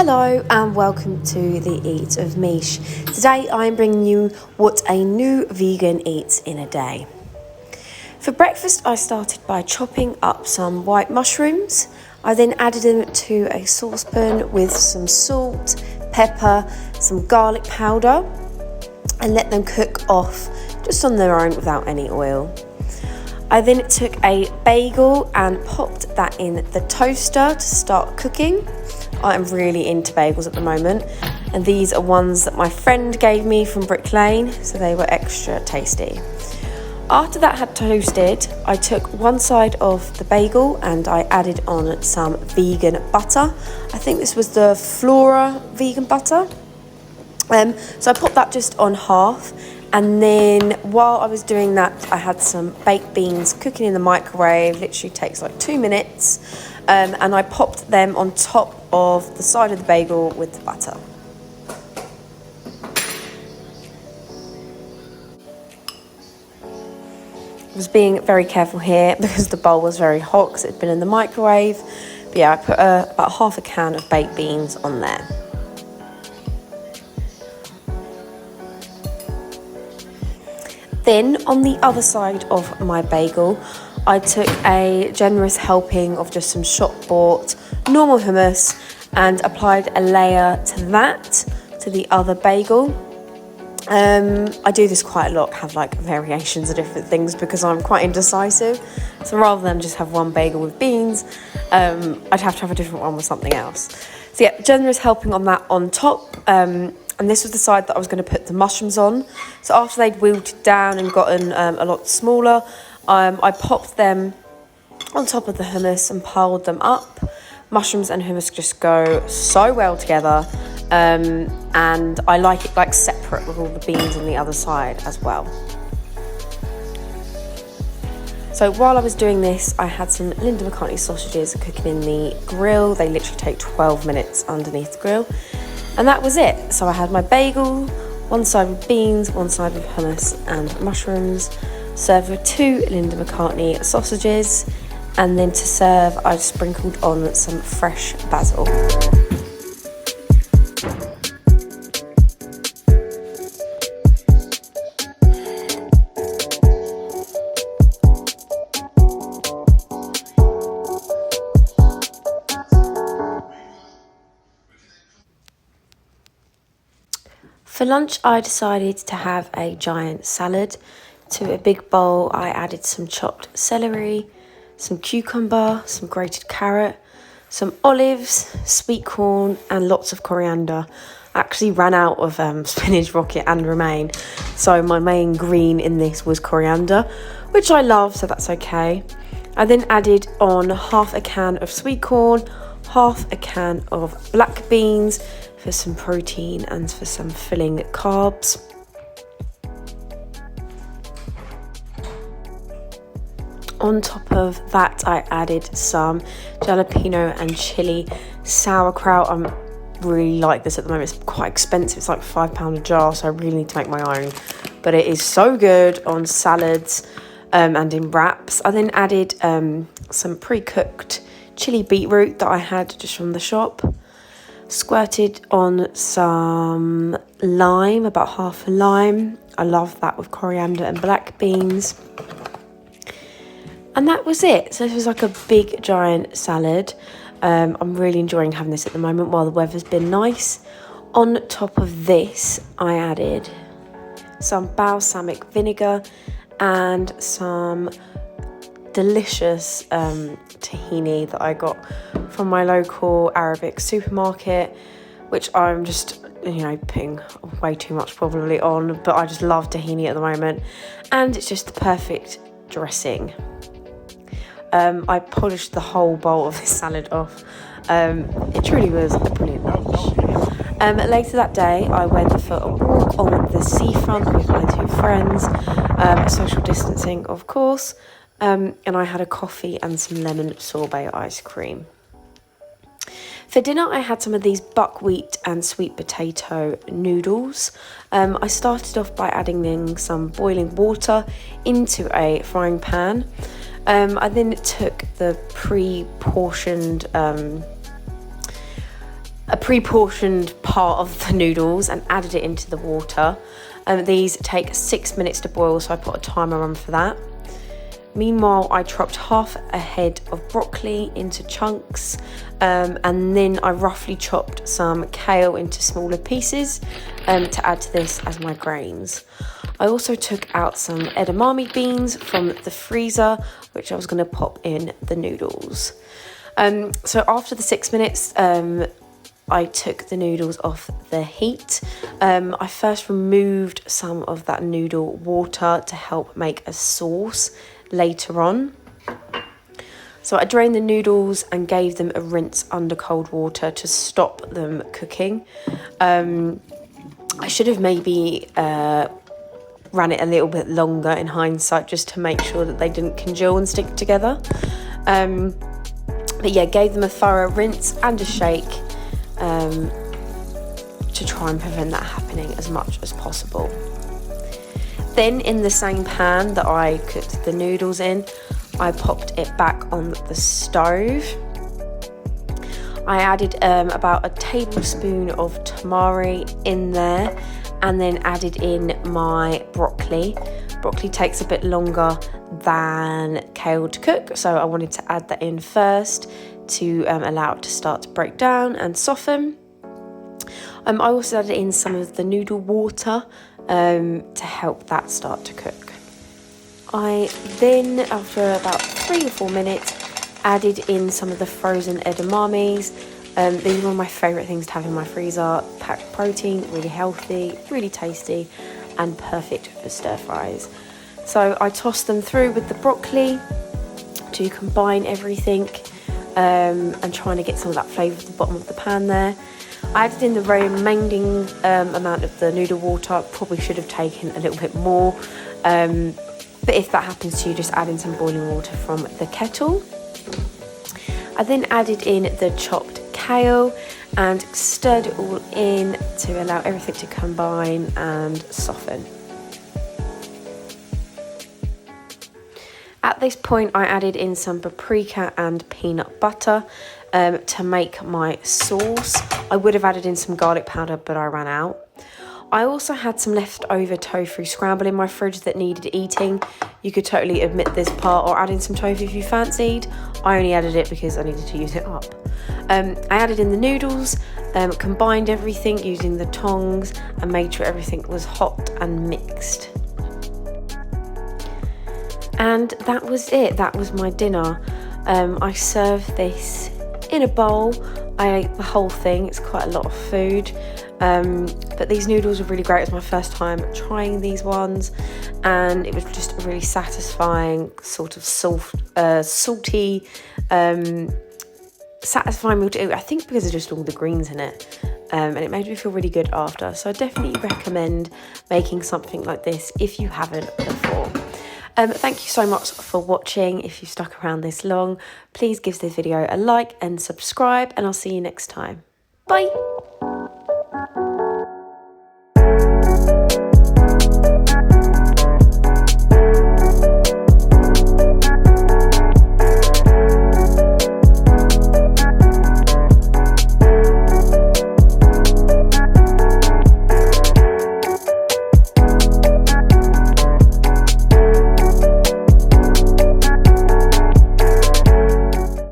Hello and welcome to the Eat of MICH. Today I'm bringing you what a new vegan eats in a day. For breakfast I started by chopping up some white mushrooms. I then added them to a saucepan with some salt, pepper, some garlic powder and let them cook off just on their own without any oil. I then took a bagel and popped that in the toaster to start cooking. I'm really into bagels at the moment, and these are ones that my friend gave me from Brick Lane, so they were extra tasty. After that had toasted, I took one side of the bagel and I added on some vegan butter. I think this was the Flora vegan butter. So I popped that just on half, and then while I was doing that, I had some baked beans cooking in the microwave. Literally takes like 2 minutes. And I popped them on top of the side of the bagel with the butter. I was being very careful here because the bowl was very hot because it had been in the microwave. But yeah, I put about half a can of baked beans on there. Then on the other side of my bagel, I took a generous helping of just some shop-bought normal hummus and applied a layer to that, to the other bagel. I do this quite a lot, have like variations of different things because I'm quite indecisive. So rather than just have one bagel with beans, I'd have to have a different one with something else. So yeah, generous helping on that on top. And this was the side that I was going to put the mushrooms on. So after they'd wilted down and gotten a lot smaller, I popped them on top of the hummus and piled them up. Mushrooms and hummus just go so well together, and I like it like separate with all the beans on the other side as well. So while I was doing this, I had some Linda McCartney sausages cooking in the grill. They literally take 12 minutes underneath the grill. And that was it. So I had my bagel, one side with beans, one side with hummus and mushrooms, served with 2 Linda McCartney sausages, and then to serve I sprinkled on some fresh basil. For lunch, I decided to have a giant salad. To a big bowl, I added some chopped celery, some cucumber, some grated carrot, some olives, sweet corn, and lots of coriander. I actually ran out of spinach, rocket, and romaine, so my main green in this was coriander, which I love, so that's okay. I then added on half a can of sweet corn, half a can of black beans, for some protein and for some filling carbs. On top of that, I added some jalapeno and chili sauerkraut. I really like this at the moment. It's quite expensive. It's like £5 a jar, so I really need to make my own. But it is so good on salads and in wraps. I then added some pre-cooked chili beetroot that I had just from the shop. Squirted on some lime, about half a lime. I love that with coriander and black beans. And that was it. So this was like a big giant salad. I'm really enjoying having this at the moment while the weather's been nice. On top of this, I added some balsamic vinegar and some delicious tahini that I got from my local Arabic supermarket, which I'm just, putting way too much probably on, but I just love tahini at the moment, and it's just the perfect dressing. I polished the whole bowl of this salad off. It truly was a brilliant lunch. Later that day, I went for a walk on the seafront with my 2 friends, social distancing of course, and I had a coffee and some lemon sorbet ice cream. For dinner, I had some of these buckwheat and sweet potato noodles. I started off by adding in some boiling water into a frying pan. I then took the pre-portioned a pre-portioned part of the noodles and added it into the water. These take 6 minutes to boil, so I put a timer on for that. Meanwhile, I chopped half a head of broccoli into chunks, and then I roughly chopped some kale into smaller pieces to add to this as my grains. I also took out some edamame beans from the freezer, which I was going to pop in the noodles. So after the 6 minutes, I took the noodles off the heat. I first removed some of that noodle water to help make a sauce later on. So I drained the noodles and gave them a rinse under cold water to stop them cooking. I should have maybe ran it a little bit longer in hindsight, just to make sure that they didn't congeal and stick together. But yeah, gave them a thorough rinse and a shake to try and prevent that happening as much as possible. Then in the same pan that I cooked the noodles in, I popped it back on the stove. I added about a tablespoon of tamari in there, and then added in my broccoli. Broccoli takes a bit longer than kale to cook, so I wanted to add that in first to allow it to start to break down and soften. I also added in some of the noodle water to help that start to cook. I then, after about 3 or 4 minutes, added in some of the frozen edamames. These are one of my favourite things to have in my freezer. Packed protein, really healthy, really tasty, and perfect for stir fries. So I tossed them through with the broccoli to combine everything and trying to get some of that flavour at the bottom of the pan there. I added in the remaining amount of the noodle water. Probably should have taken a little bit more, but if that happens to you, just add in some boiling water from the kettle. I then added in the chopped kale and stirred it all in to allow everything to combine and soften. At this point, I added in some paprika and peanut butter to make my sauce. I would have added in some garlic powder, but I ran out. I also had some leftover tofu scramble in my fridge that needed eating. You could totally omit this part or add in some tofu if you fancied. I only added it because I needed to use it up. I added in the noodles, combined everything using the tongs and made sure everything was hot and mixed. And that was it. That was my dinner. I served this in a bowl. I ate the whole thing. It's quite a lot of food. But these noodles were really great. It was my first time trying these ones, and it was just a really satisfying, sort of salty, satisfying meal to eat. I think because of just all the greens in it, and it made me feel really good after. So I definitely recommend making something like this if you haven't before. Thank you so much for watching. If you've stuck around this long, please give this video a like and subscribe, and I'll see you next time. Bye.